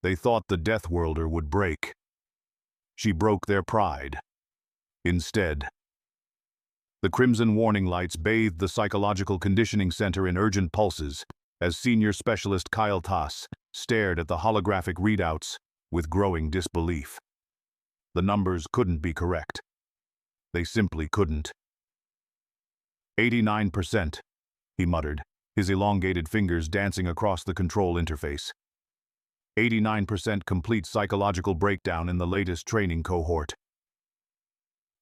They thought the Deathworlder would break. She broke their pride. Instead, the crimson warning lights bathed the Psychological Conditioning Center in urgent pulses as Senior Specialist Kyle Tass stared at the holographic readouts with growing disbelief. The numbers couldn't be correct. They simply couldn't. 89%, he muttered, his elongated fingers dancing across the control interface. 89% complete psychological breakdown in the latest training cohort.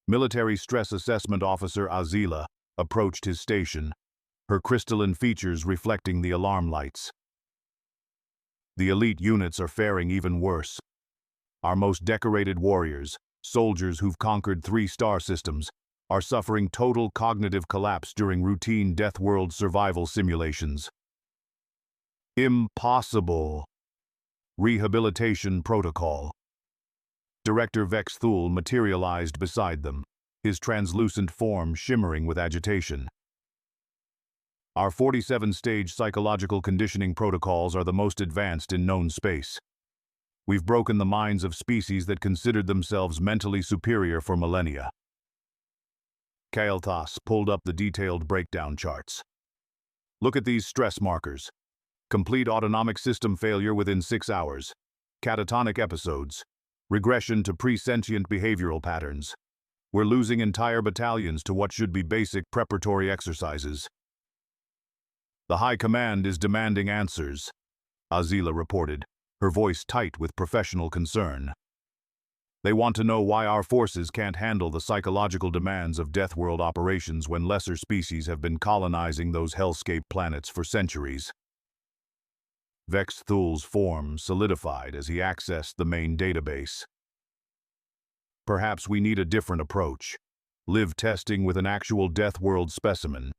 Military Stress Assessment Officer Azila approached his station, her crystalline features reflecting the alarm lights. The elite units are faring even worse. Our most decorated warriors, soldiers who've conquered 3 star systems, are suffering total cognitive collapse during routine Deathworld survival simulations. Impossible. Rehabilitation protocol. Director Vex Thule materialized beside them, his translucent form shimmering with agitation. Our 47-stage psychological conditioning protocols are the most advanced in known space. We've broken the minds of species that considered themselves mentally superior for millennia. Kael'thas pulled up the detailed breakdown charts. Look at these stress markers. Complete autonomic system failure within 6 hours. Catatonic episodes. Regression to pre-sentient behavioral patterns. We're losing entire battalions to what should be basic preparatory exercises. The High Command is demanding answers, Azila reported, her voice tight with professional concern. They want to know why our forces can't handle the psychological demands of Deathworld operations when lesser species have been colonizing those hellscape planets for centuries. Vex Thule's form solidified as he accessed the main database. Perhaps we need a different approach. Live testing with an actual Deathworld specimen.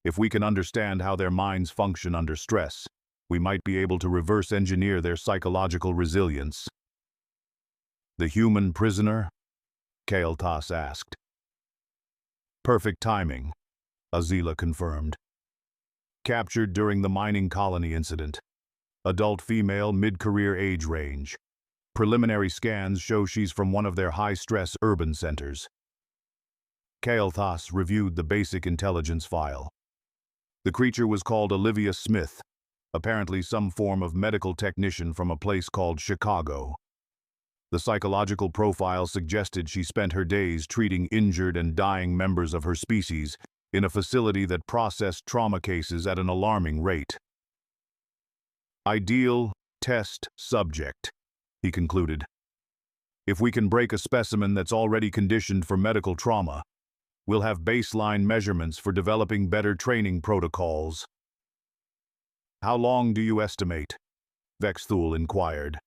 If we can understand how their minds function under stress, we might be able to reverse engineer their psychological resilience. The human prisoner? Kael'thas asked. Perfect timing, Azila confirmed. Captured during the mining colony incident. Adult female mid-career age range. Preliminary scans show she's from one of their high-stress urban centers. Kael'thas reviewed the basic intelligence file. The creature was called Olivia Smith, apparently some form of medical technician from a place called Chicago. The psychological profile suggested she spent her days treating injured and dying members of her species in a facility that processed trauma cases at an alarming rate. Ideal test subject, he concluded. If we can break a specimen that's already conditioned for medical trauma, we'll have baseline measurements for developing better training protocols. How long do you estimate? Vex Thule inquired.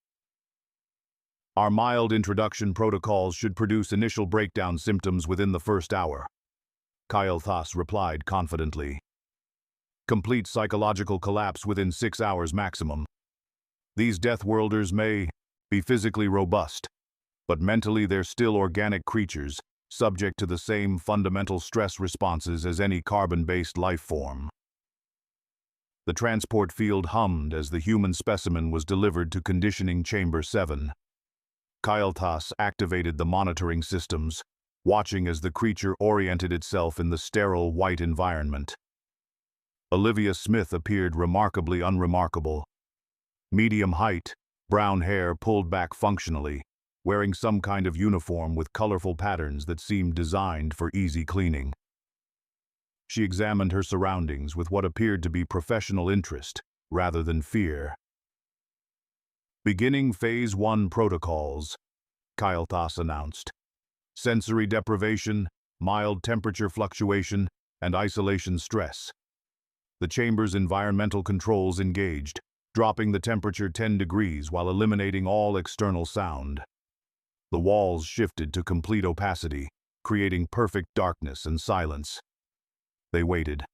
Our mild introduction protocols should produce initial breakdown symptoms within the first hour, Kael'thas replied confidently. Complete psychological collapse within 6 hours maximum. These Deathworlders may be physically robust, but mentally they're still organic creatures, subject to the same fundamental stress responses as any carbon-based life form. The transport field hummed as the human specimen was delivered to Conditioning Chamber 7. Kael'thas activated the monitoring systems, watching as the creature oriented itself in the sterile white environment. Olivia Smith appeared remarkably unremarkable. Medium height, brown hair pulled back functionally, wearing some kind of uniform with colorful patterns that seemed designed for easy cleaning. She examined her surroundings with what appeared to be professional interest rather than fear. Beginning Phase 1 protocols, Kael'thas announced. Sensory deprivation, mild temperature fluctuation, and isolation stress. The chamber's environmental controls engaged, dropping the temperature 10 degrees while eliminating all external sound. The walls shifted to complete opacity, creating perfect darkness and silence. They waited.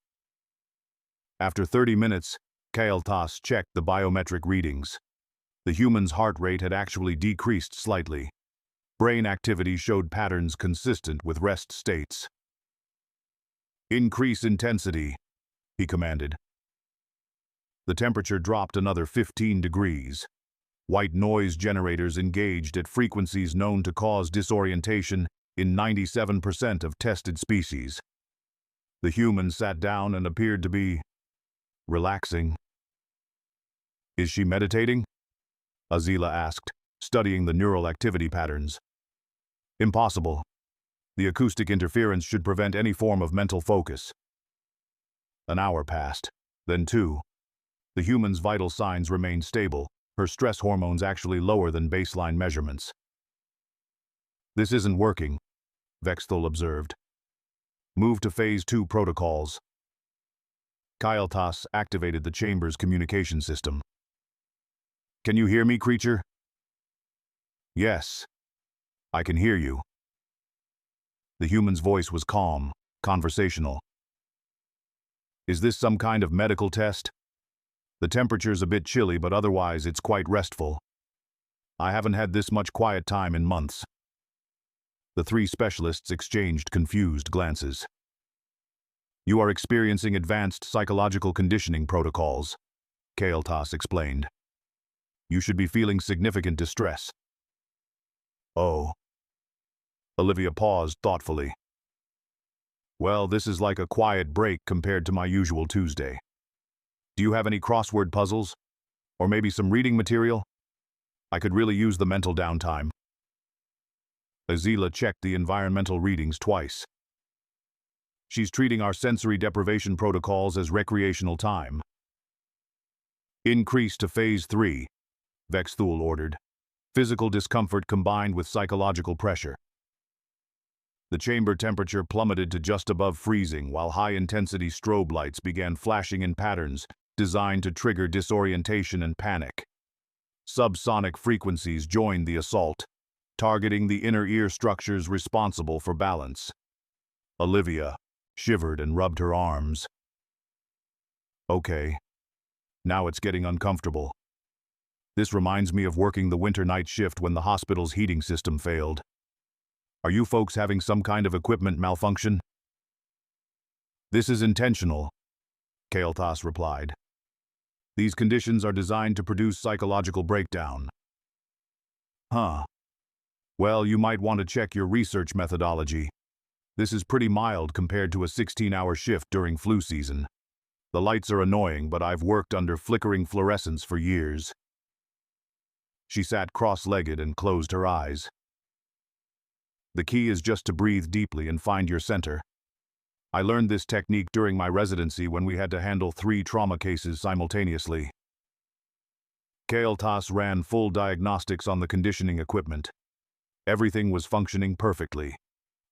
After 30 minutes, Kael'thas checked the biometric readings. The human's heart rate had actually decreased slightly. Brain activity showed patterns consistent with rest states. Increase intensity, he commanded. The temperature dropped another 15 degrees. White noise generators engaged at frequencies known to cause disorientation in 97% of tested species. The human sat down and appeared to be relaxing. Is she meditating? Azila asked, studying the neural activity patterns. Impossible. The acoustic interference should prevent any form of mental focus. An hour passed, then 2. The human's vital signs remained stable, her stress hormones actually lower than baseline measurements. This isn't working, Vexthul observed. Move to Phase 2 protocols. Kael'thas activated the chamber's communication system. Can you hear me, creature? Yes. I can hear you. The human's voice was calm, conversational. Is this some kind of medical test? The temperature's a bit chilly, but otherwise it's quite restful. I haven't had this much quiet time in months. The 3 specialists exchanged confused glances. You are experiencing advanced psychological conditioning protocols, Kael'thas explained. You should be feeling significant distress. Oh. Olivia paused thoughtfully. Well, this is like a quiet break compared to my usual Tuesday. Do you have any crossword puzzles? Or maybe some reading material? I could really use the mental downtime. Azila checked the environmental readings twice. She's treating our sensory deprivation protocols as recreational time. Increase to Phase 3, Vexthul ordered. Physical discomfort combined with psychological pressure. The chamber temperature plummeted to just above freezing while high-intensity strobe lights began flashing in patterns designed to trigger disorientation and panic. Subsonic frequencies joined the assault, targeting the inner ear structures responsible for balance. Olivia shivered and rubbed her arms. Okay. Now it's getting uncomfortable. This reminds me of working the winter night shift when the hospital's heating system failed. Are you folks having some kind of equipment malfunction? This is intentional, Kael'thas replied. These conditions are designed to produce psychological breakdown. Huh. Well, you might want to check your research methodology. This is pretty mild compared to a 16-hour shift during flu season. The lights are annoying, but I've worked under flickering fluorescence for years. She sat cross-legged and closed her eyes. The key is just to breathe deeply and find your center. I learned this technique during my residency when we had to handle 3 trauma cases simultaneously. Kael'thas ran full diagnostics on the conditioning equipment. Everything was functioning perfectly.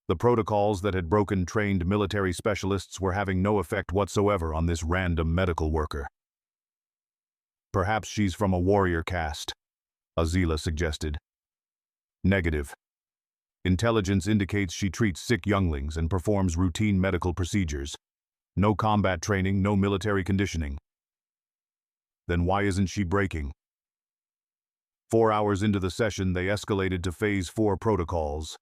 The protocols that had broken trained military specialists were having no effect whatsoever on this random medical worker. Perhaps she's from a warrior caste, Azila suggested. Negative. Intelligence indicates she treats sick younglings and performs routine medical procedures. No combat training, no military conditioning. Then why isn't she breaking? 4 hours into the session, they escalated to Phase 4 protocols.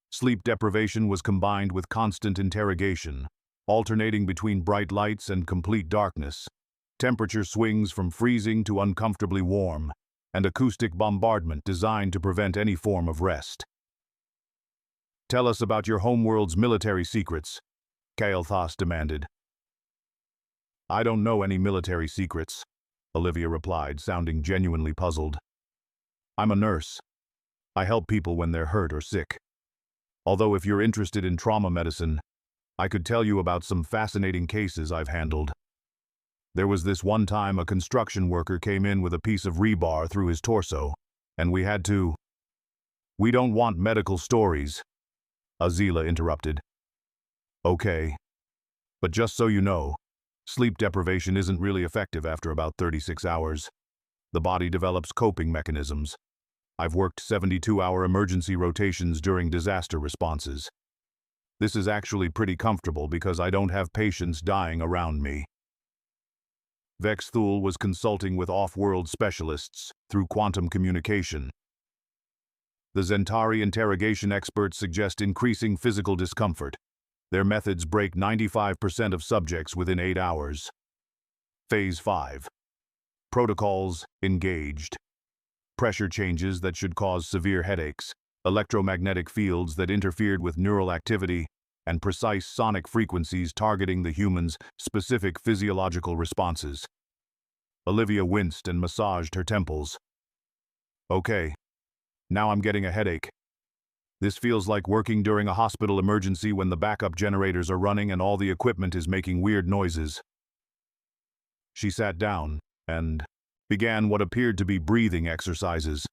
Sleep deprivation was combined with constant interrogation, alternating between bright lights and complete darkness. Temperature swings from freezing to uncomfortably warm, and acoustic bombardment designed to prevent any form of rest. Tell us about your homeworld's military secrets, Kael'thas demanded. I don't know any military secrets, Olivia replied, sounding genuinely puzzled. I'm a nurse. I help people when they're hurt or sick. Although if you're interested in trauma medicine, I could tell you about some fascinating cases I've handled. There was this one time a construction worker came in with a piece of rebar through his torso, and we had to... We don't want medical stories, Azila interrupted. Okay. But just so you know, sleep deprivation isn't really effective after about 36 hours. The body develops coping mechanisms. I've worked 72-hour emergency rotations during disaster responses. This is actually pretty comfortable because I don't have patients dying around me. Vexthul was consulting with off-world specialists through quantum communication. The Zentari interrogation experts suggest increasing physical discomfort. Their methods break 95% of subjects within 8 hours. Phase 5. Protocols engaged. pressure changes that should cause severe headaches, electromagnetic fields that interfered with neural activity, and precise sonic frequencies targeting the human's specific physiological responses. Olivia winced and massaged her temples. Okay, now I'm getting a headache. This feels like working during a hospital emergency when the backup generators are running and all the equipment is making weird noises. She sat down and began what appeared to be breathing exercises.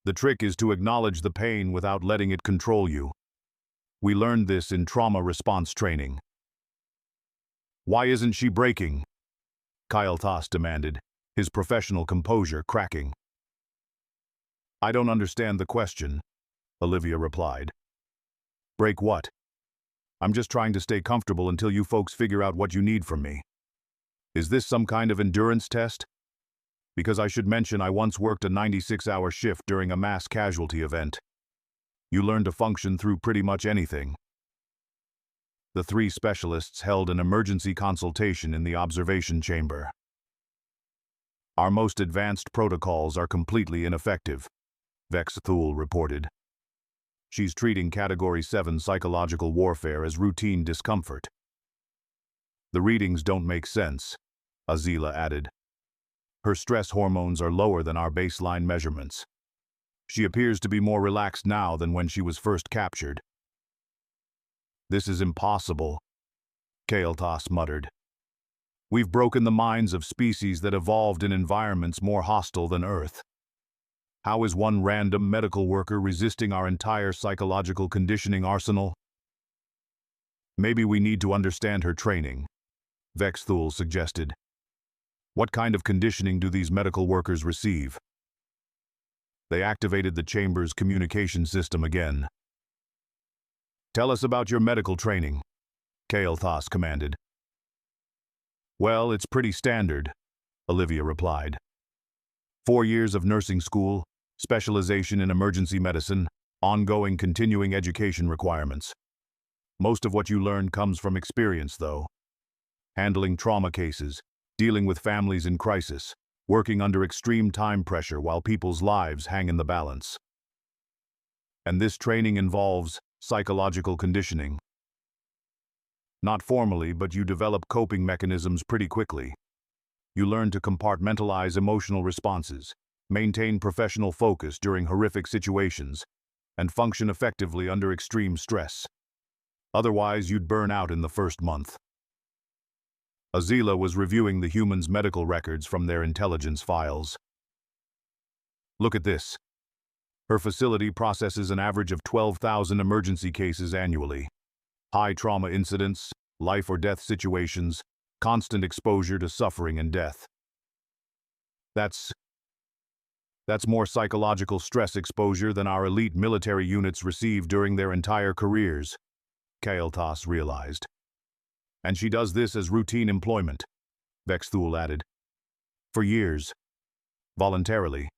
The trick is to acknowledge the pain without letting it control you. We learned this in trauma response training. Why isn't she breaking? Kyle Toss demanded, his professional composure cracking. I don't understand the question, Olivia replied. Break what? I'm just trying to stay comfortable until you folks figure out what you need from me. Is this some kind of endurance test? Because I should mention I once worked a 96-hour shift during a mass casualty event. You learn to function through pretty much anything. The three specialists held an emergency consultation in the observation chamber. Our most advanced protocols are completely ineffective, Vex Thule reported. She's treating Category 7 psychological warfare as routine discomfort. The readings don't make sense, Azila added. Her stress hormones are lower than our baseline measurements. She appears to be more relaxed now than when she was first captured. This is impossible, Kael'thas muttered. We've broken the minds of species that evolved in environments more hostile than Earth. How is one random medical worker resisting our entire psychological conditioning arsenal? Maybe we need to understand her training, Vex Thule suggested. What kind of conditioning do these medical workers receive? They activated the chamber's communication system again. Tell us about your medical training, Kael'thas commanded. Well, it's pretty standard, Olivia replied. 4 years of nursing school, specialization in emergency medicine, ongoing continuing education requirements. Most of what you learn comes from experience, though. Handling trauma cases, dealing with families in crisis, working under extreme time pressure while people's lives hang in the balance. And this training involves psychological conditioning. Not formally, but you develop coping mechanisms pretty quickly. You learn to compartmentalize emotional responses, maintain professional focus during horrific situations, and function effectively under extreme stress. Otherwise, you'd burn out in the first month. Azila was reviewing the humans' medical records from their intelligence files. Look at this. Her facility processes an average of 12,000 emergency cases annually. High trauma incidents, life or death situations, constant exposure to suffering and death. That's more psychological stress exposure than our elite military units receive during their entire careers, Kael'thas realized. And she does this as routine employment, Vex Thule added. For years. Voluntarily.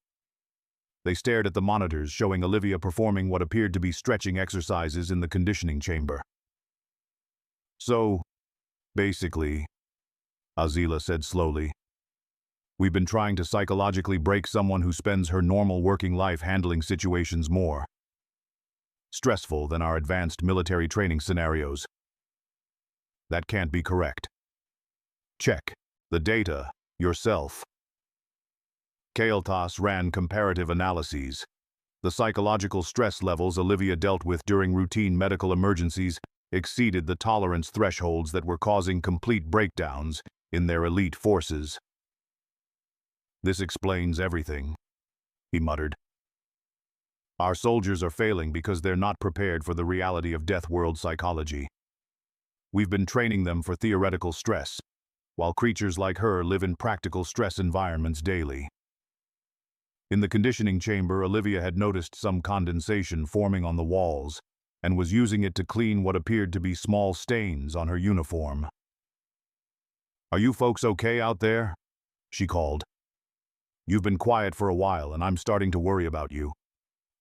They stared at the monitors showing Olivia performing what appeared to be stretching exercises in the conditioning chamber. So, basically, Azila said slowly, we've been trying to psychologically break someone who spends her normal working life handling situations more stressful than our advanced military training scenarios. That can't be correct. Check the data yourself. Kael'thas ran comparative analyses. The psychological stress levels Olivia dealt with during routine medical emergencies exceeded the tolerance thresholds that were causing complete breakdowns in their elite forces. This explains everything, he muttered. Our soldiers are failing because they're not prepared for the reality of Deathworld psychology. We've been training them for theoretical stress, while creatures like her live in practical stress environments daily. In the conditioning chamber, Olivia had noticed some condensation forming on the walls and was using it to clean what appeared to be small stains on her uniform. Are you folks okay out there? She called. You've been quiet for a while and I'm starting to worry about you.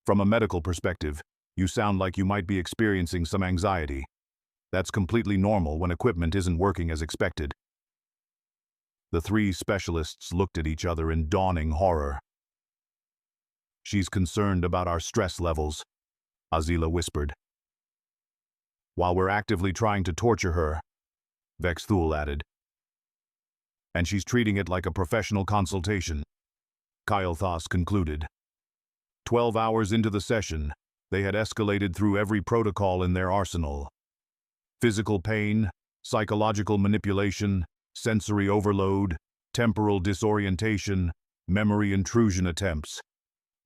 From a medical perspective, you sound like you might be experiencing some anxiety. That's completely normal when equipment isn't working as expected. The three specialists looked at each other in dawning horror. She's concerned about our stress levels, Azila whispered. While we're actively trying to torture her, Vexthul added. And she's treating it like a professional consultation, Kael'thas concluded. 12 hours into the session, they had escalated through every protocol in their arsenal. Physical pain, psychological manipulation, sensory overload, temporal disorientation, memory intrusion attempts.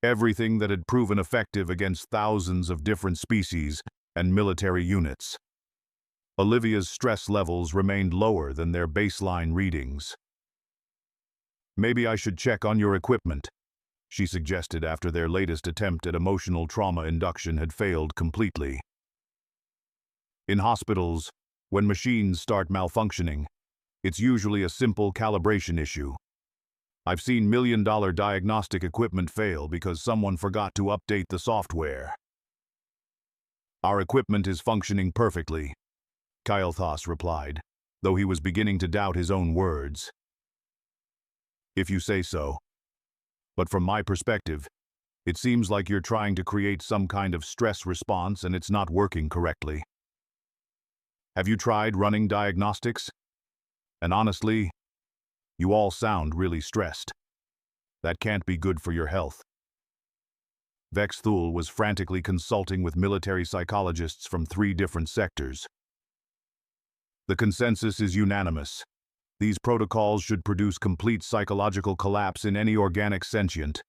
Everything that had proven effective against thousands of different species and military units. Olivia's stress levels remained lower than their baseline readings. Maybe I should check on your equipment, she suggested after their latest attempt at emotional trauma induction had failed completely. In hospitals, when machines start malfunctioning, it's usually a simple calibration issue. I've seen million-dollar diagnostic equipment fail because someone forgot to update the software. Our equipment is functioning perfectly, Kael'thas replied, though he was beginning to doubt his own words. If you say so. But from my perspective, it seems like you're trying to create some kind of stress response and it's not working correctly. Have you tried running diagnostics? And honestly, you all sound really stressed. That can't be good for your health. Vexthul was frantically consulting with military psychologists from 3 different sectors. The consensus is unanimous. These protocols should produce complete psychological collapse in any organic sentient.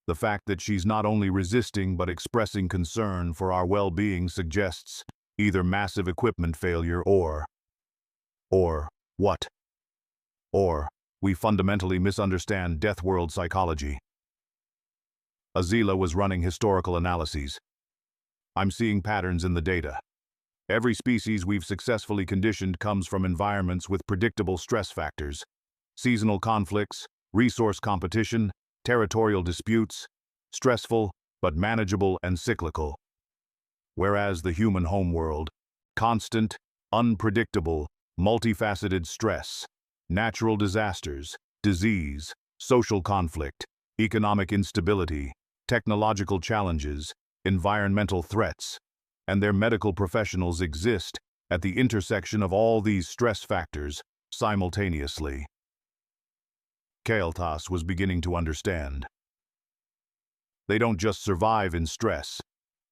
The fact that she's not only resisting but expressing concern for our well-being suggests either massive equipment failure or what? Or we fundamentally misunderstand Deathworld psychology. Azila was running historical analyses. I'm seeing patterns in the data. Every species we've successfully conditioned comes from environments with predictable stress factors. Seasonal conflicts, resource competition, territorial disputes, stressful but manageable and cyclical. Whereas the human homeworld, constant, unpredictable, multifaceted stress, natural disasters, disease, social conflict, economic instability, technological challenges, environmental threats, and their medical professionals exist at the intersection of all these stress factors simultaneously. Kael'thas was beginning to understand. They don't just survive in stress.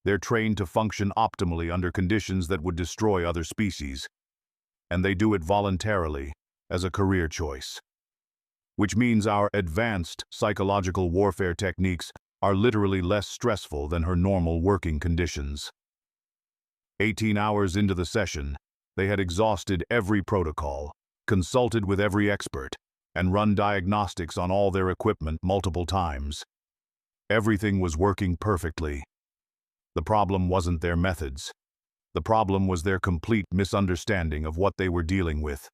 They're trained to function optimally under conditions that would destroy other species. And they do it voluntarily, as a career choice. Which means our advanced psychological warfare techniques are literally less stressful than her normal working conditions. 18 hours into the session, they had exhausted every protocol, consulted with every expert, and run diagnostics on all their equipment multiple times. Everything was working perfectly. The problem wasn't their methods. The problem was their complete misunderstanding of what they were dealing with.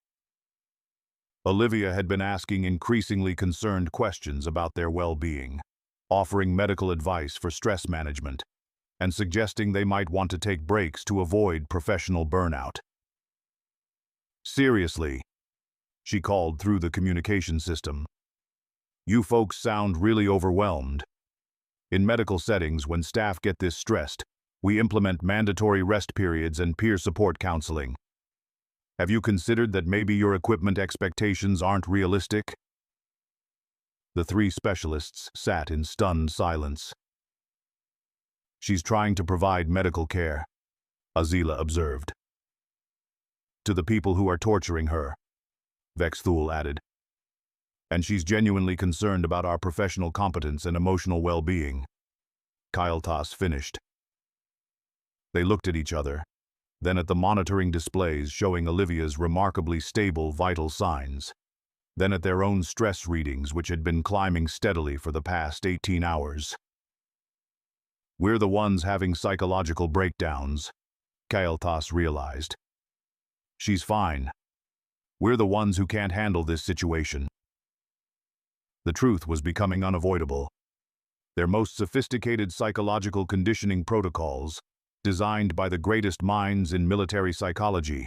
Olivia had been asking increasingly concerned questions about their well-being, offering medical advice for stress management, and suggesting they might want to take breaks to avoid professional burnout. Seriously, she called through the communication system. You folks sound really overwhelmed. In medical settings, when staff get this stressed, we implement mandatory rest periods and peer support counseling. Have you considered that maybe your equipment expectations aren't realistic? The 3 specialists sat in stunned silence. She's trying to provide medical care, Azila observed. To the people who are torturing her, Vexthul added. And she's genuinely concerned about our professional competence and emotional well-being, Kael'thas finished. They looked at each other, then at the monitoring displays showing Olivia's remarkably stable vital signs, then at their own stress readings which had been climbing steadily for the past 18 hours. We're the ones having psychological breakdowns, Kael'thas realized. She's fine. We're the ones who can't handle this situation. The truth was becoming unavoidable. Their most sophisticated psychological conditioning protocols, designed by the greatest minds in military psychology,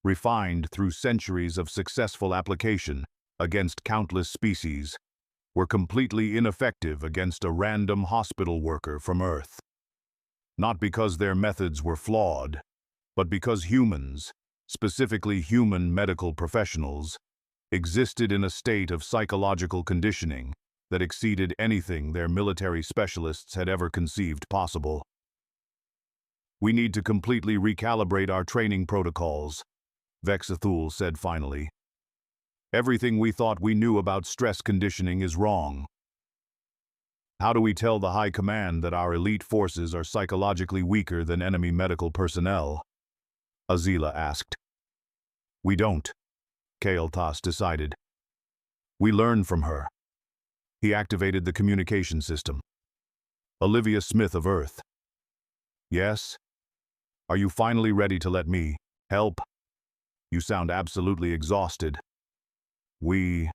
refined through centuries of successful application against countless species, were completely ineffective against a random hospital worker from Earth. Not because their methods were flawed, but because humans, specifically human medical professionals, existed in a state of psychological conditioning that exceeded anything their military specialists had ever conceived possible. "We need to completely recalibrate our training protocols," Vexathul said finally. "Everything we thought we knew about stress conditioning is wrong." "How do we tell the High Command that our elite forces are psychologically weaker than enemy medical personnel?" Azila asked. "We don't," Kael'thas decided. "We learn from her." He activated the communication system. "Olivia Smith of Earth." "Yes? Are you finally ready to let me help? You sound absolutely exhausted." We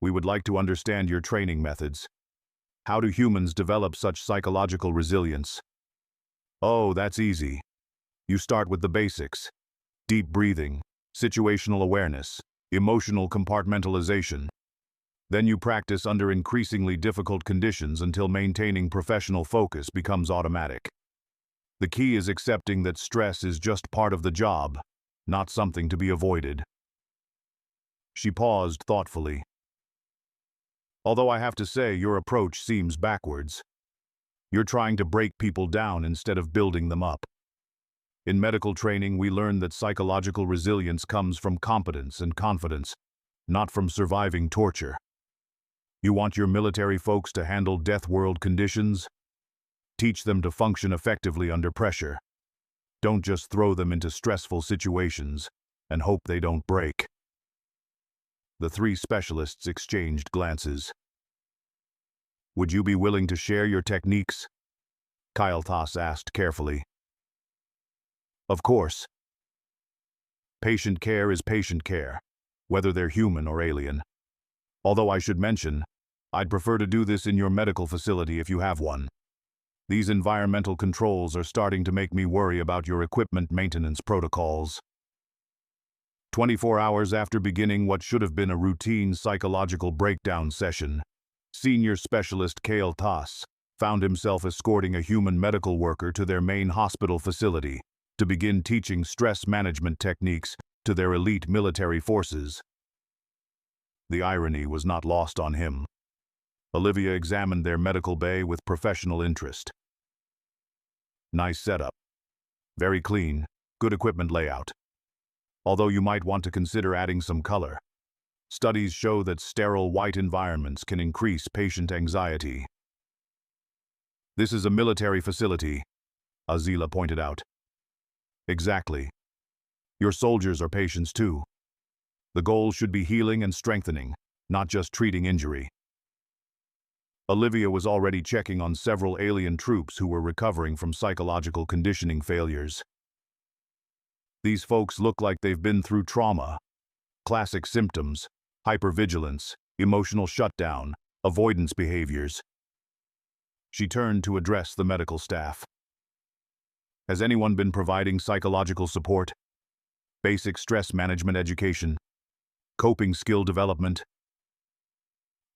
would like to understand your training methods. How do humans develop such psychological resilience?" "Oh, that's easy. You start with the basics. Deep breathing, situational awareness, emotional compartmentalization. Then you practice under increasingly difficult conditions until maintaining professional focus becomes automatic. The key is accepting that stress is just part of the job, not something to be avoided." She paused thoughtfully. "Although I have to say your approach seems backwards. You're trying to break people down instead of building them up. In medical training, we learn that psychological resilience comes from competence and confidence, not from surviving torture. You want your military folks to handle death-world conditions? Teach them to function effectively under pressure. Don't just throw them into stressful situations and hope they don't break." The three specialists exchanged glances. "Would you be willing to share your techniques?" Kael'thas asked carefully. "Of course. Patient care is patient care, whether they're human or alien. Although I should mention, I'd prefer to do this in your medical facility if you have one. These environmental controls are starting to make me worry about your equipment maintenance protocols." 24 hours after beginning what should have been a routine psychological breakdown session, Senior Specialist Kael'thas found himself escorting a human medical worker to their main hospital facility to begin teaching stress management techniques to their elite military forces. The irony was not lost on him. Olivia examined their medical bay with professional interest. "Nice setup. Very clean, good equipment layout. Although you might want to consider adding some color. Studies show that sterile white environments can increase patient anxiety." "This is a military facility," Azila pointed out. "Exactly. Your soldiers are patients too. The goal should be healing and strengthening, not just treating injury." Olivia was already checking on several alien troops who were recovering from psychological conditioning failures. "These folks look like they've been through trauma. Classic symptoms: hypervigilance, emotional shutdown, avoidance behaviors." She turned to address the medical staff. "Has anyone been providing psychological support? Basic stress management education? Coping skill development?"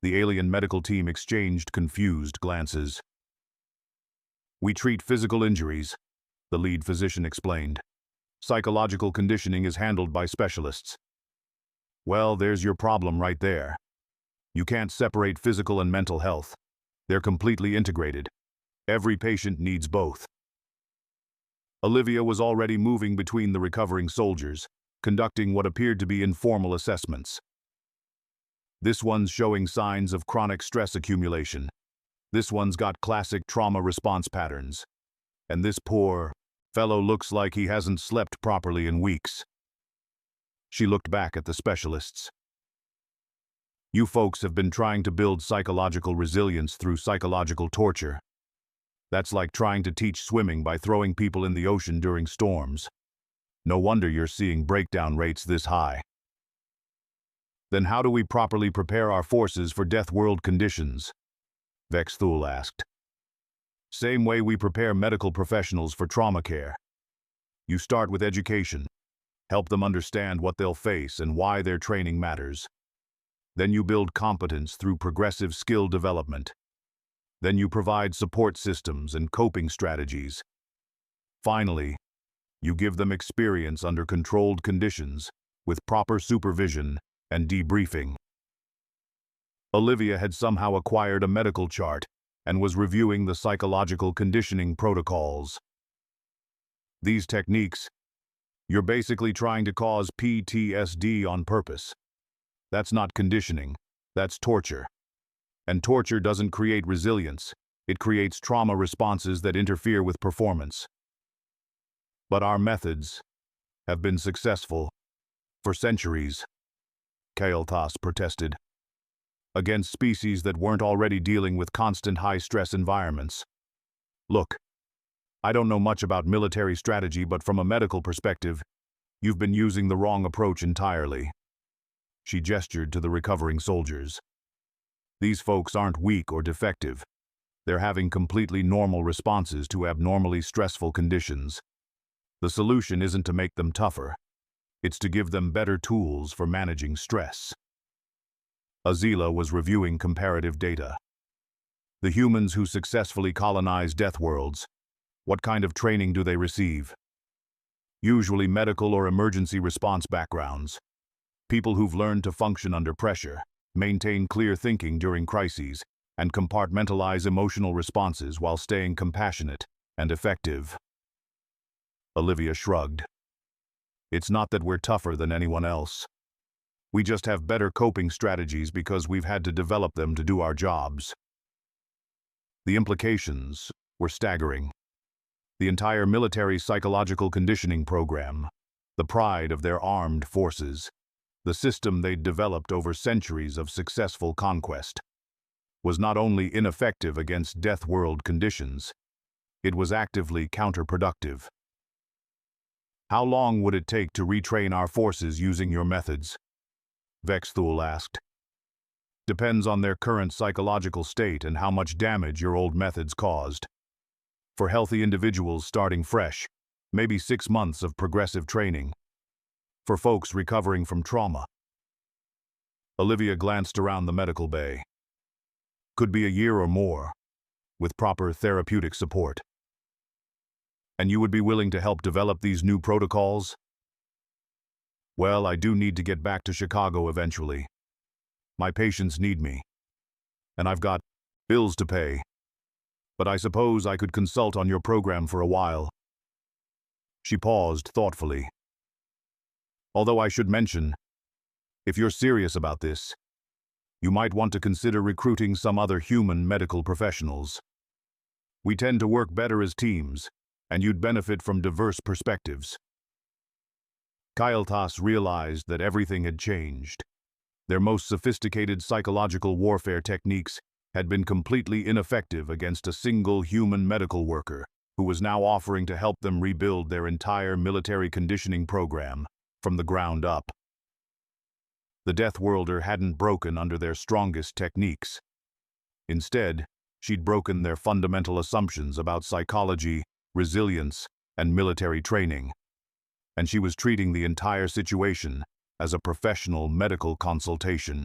The alien medical team exchanged confused glances. "We treat physical injuries," the lead physician explained. "Psychological conditioning is handled by specialists." "Well, there's your problem right there. You can't separate physical and mental health. They're completely integrated. Every patient needs both." Olivia was already moving between the recovering soldiers, conducting what appeared to be informal assessments. "This one's showing signs of chronic stress accumulation. This one's got classic trauma response patterns. And this poor fellow looks like he hasn't slept properly in weeks." She looked back at the specialists. "You folks have been trying to build psychological resilience through psychological torture. That's like trying to teach swimming by throwing people in the ocean during storms. No wonder you're seeing breakdown rates this high." "Then how do we properly prepare our forces for death-world conditions?" Vexathul asked. "Same way we prepare medical professionals for trauma care. You start with education. Help them understand what they'll face and why their training matters. Then you build competence through progressive skill development. Then you provide support systems and coping strategies. Finally, you give them experience under controlled conditions with proper supervision and debriefing. Olivia had somehow acquired a medical chart and was reviewing the psychological conditioning protocols. These techniques, you're basically trying to cause PTSD on purpose. That's not conditioning, that's torture. And torture doesn't create resilience, it creates trauma responses that interfere with performance. But our methods have been successful for centuries, Kael'thas protested, against species that weren't already dealing with constant high-stress environments. Look, I don't know much about military strategy, but from a medical perspective, you've been using the wrong approach entirely. She gestured to the recovering soldiers. These folks aren't weak or defective. They're having completely normal responses to abnormally stressful conditions. The solution isn't to make them tougher. It's to give them better tools for managing stress. Azila was reviewing comparative data. The humans who successfully colonize death worlds, what kind of training do they receive? Usually medical or emergency response backgrounds. People who've learned to function under pressure, maintain clear thinking during crises, and compartmentalize emotional responses while staying compassionate and effective. Olivia shrugged. It's not that we're tougher than anyone else. We just have better coping strategies because we've had to develop them to do our jobs. The implications were staggering. The entire military psychological conditioning program, the pride of their armed forces, the system they'd developed over centuries of successful conquest, was not only ineffective against death world conditions, it was actively counterproductive. How long would it take to retrain our forces using your methods? Vexthul asked. Depends on their current psychological state and how much damage your old methods caused. For healthy individuals starting fresh, maybe 6 months of progressive training. For folks recovering from trauma. Olivia glanced around the medical bay. Could be a year or more, with proper therapeutic support. And you would be willing to help develop these new protocols? Well, I do need to get back to Chicago eventually. My patients need me. And I've got bills to pay. But I suppose I could consult on your program for a while. She paused thoughtfully. Although I should mention, if you're serious about this, you might want to consider recruiting some other human medical professionals. We tend to work better as teams, and you'd benefit from diverse perspectives. Kael'thas realized that everything had changed. Their most sophisticated psychological warfare techniques had been completely ineffective against a single human medical worker who was now offering to help them rebuild their entire military conditioning program from the ground up. The Deathworlder hadn't broken under their strongest techniques. Instead, she'd broken their fundamental assumptions about psychology, resilience, and military training. And she was treating the entire situation as a professional medical consultation.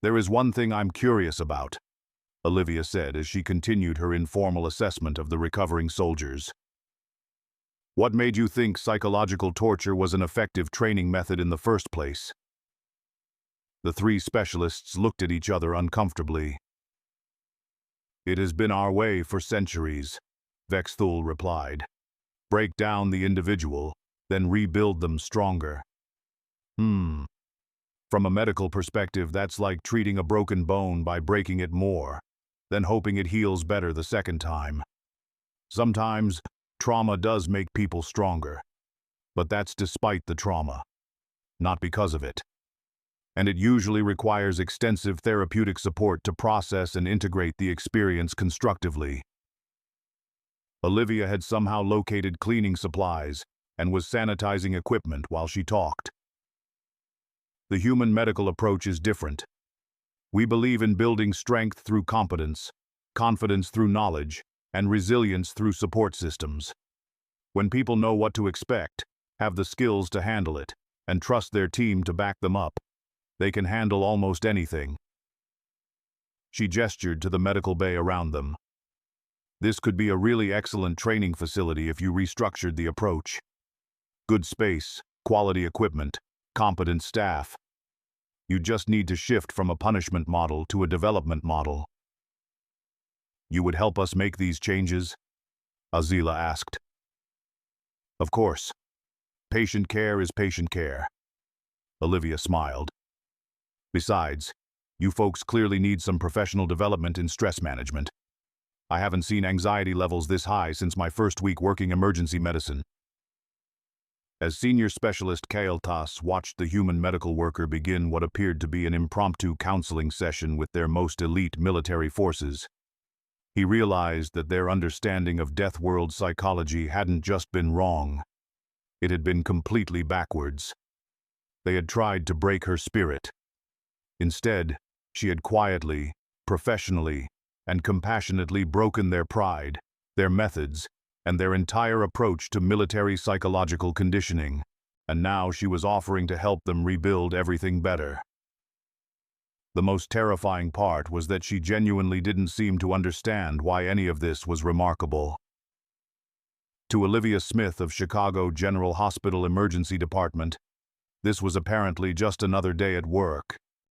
There is one thing I'm curious about, Olivia said as she continued her informal assessment of the recovering soldiers. What made you think psychological torture was an effective training method in the first place? The three specialists looked at each other uncomfortably. It has been our way for centuries, Vexthul replied. Break down the individual, then rebuild them stronger. From a medical perspective, that's like treating a broken bone by breaking it more, then hoping it heals better the second time. Sometimes, trauma does make people stronger, but that's despite the trauma, not because of it. And it usually requires extensive therapeutic support to process and integrate the experience constructively. Olivia had somehow located cleaning supplies and was sanitizing equipment while she talked. The human medical approach is different. We believe in building strength through competence, confidence through knowledge, and resilience through support systems. When people know what to expect, have the skills to handle it, and trust their team to back them up, They can handle almost anything. She gestured to the medical bay around them. This could be a really excellent training facility if you restructured the approach. Good space, quality equipment, competent staff. You just need to shift from a punishment model to a development model. You would help us make these changes? Azila asked. Of course. Patient care is patient care. Olivia smiled. Besides, you folks clearly need some professional development in stress management. I haven't seen anxiety levels this high since my first week working emergency medicine. As senior specialist Kael'thas watched the human medical worker begin what appeared to be an impromptu counseling session with their most elite military forces, he realized that their understanding of Deathworld psychology hadn't just been wrong. It had been completely backwards. They had tried to break her spirit. Instead, she had quietly, professionally, and compassionately broken their pride, their methods, and their entire approach to military psychological conditioning, and now she was offering to help them rebuild everything better. The most terrifying part was that she genuinely didn't seem to understand why any of this was remarkable. To Olivia Smith of Chicago General Hospital Emergency Department, this was apparently just another day at work.